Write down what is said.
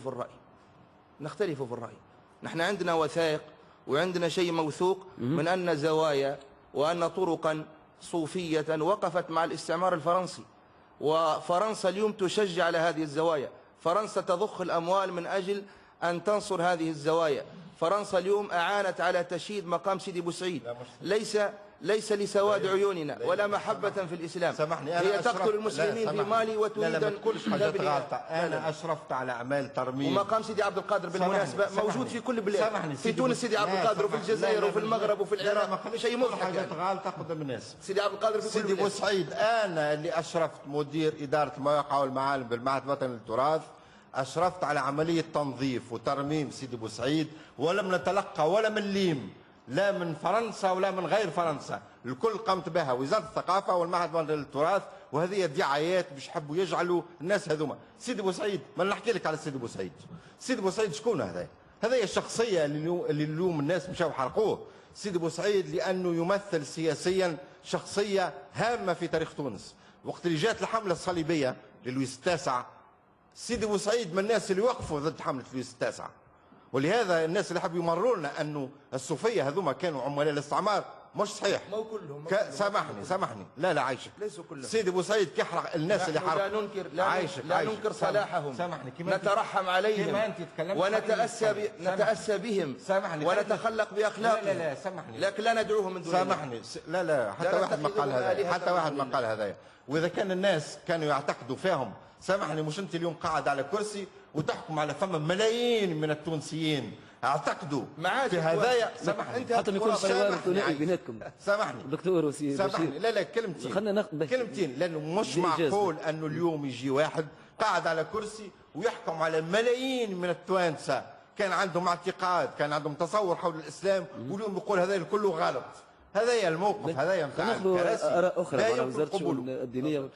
في الرأي، نختلف في الرأي. نحن عندنا وثائق وعندنا شيء موثوق من أن زوايا وأن طرقا صوفية وقفت مع الاستعمار الفرنسي، وفرنسا اليوم تشجع على هذه الزوايا. فرنسا تضخ الأموال من أجل أن تنصر هذه الزوايا. فرنسا اليوم أعانت على تشييد مقام سيدي بوسعيد، ليس لسواد عيوننا ولا محبة في الإسلام. هي تقتل المسلمين في مالي وتريد أن تبني. أنا أشرفت على أعمال ترميم. ومقام سيدي عبد القادر بالمناسبة موجود في كل بلاد، في تونس سيدي عبد القادر وفي الجزائر وفي المغرب وفي العراق، شيء مضحك يعني. تقدم الناس. سيدي عبد القادر في سيدي بوسعيد، أنا اللي أشرفت مدير إدارة المواقع والمعالم بالمعهد الوطني للتراث، أشرفت على عملية تنظيف وترميم سيدي بوسعيد، ولم نتلقى ولا مليم لا من فرنسا ولا من غير فرنسا. الكل قامت بها وزارة الثقافة والمعهد الوطني للتراث، وهذه دعايات باش يحبوا يجعلوا الناس هذوما. سيدي بوسعيد، ما نحكي لك على سيدي بوسعيد. سيدي بوسعيد شكون هذا؟ هذه الشخصية اللي اليوم الناس مشاو حرقوه. سيدي بوسعيد لأنه يمثل سياسيا شخصية هامة في تاريخ تونس. وقت اللي جات الحملة الصليبية للويس التاسع، سيدي بوسعيد من الناس اللي وقفوا ضد حملة لويس التاسع. ولهذا الناس اللي حبوا يمروا لنا انه الصوفيه هذوما كانوا عملاء الاستعمار، مش صحيح. مو كلهم. سامحني لا عايشك. ليسوا كلهم. سيدي بوسعيد كيحرق الناس اللي حرق. لا ننكر صلاحهم. سامحني. نترحم عليهم ونتأسى بهم. سامحني. ونتخلق باخلاقهم. لا سامحني. لكن لا ندعوهم من دون سامحني. لا حتى واحد ما قال هذا، حتى واحد ما قال هذا. واذا كان الناس كانوا يعتقدوا فيهم، سامحني، مش انت اليوم قاعد على كرسي وتحكم على فم ملايين من التونسيين اعتقدوا في هذايا. سامحني، انت حتى ما يكونش حوار ثنائي بيناتكم. سامحني دكتور وسيم سامحني. لا كلمتين لانه مش معقول انه اليوم يجي واحد قاعد على كرسي ويحكم على ملايين من التوانسه كان عندهم اعتقاد، كان عندهم تصور حول الاسلام، واليوم يقول هذا كله غلط. هذايا الموقف، هذايا نتاع ناخذ اراء اخرى على وزاره الشؤون الدينيه.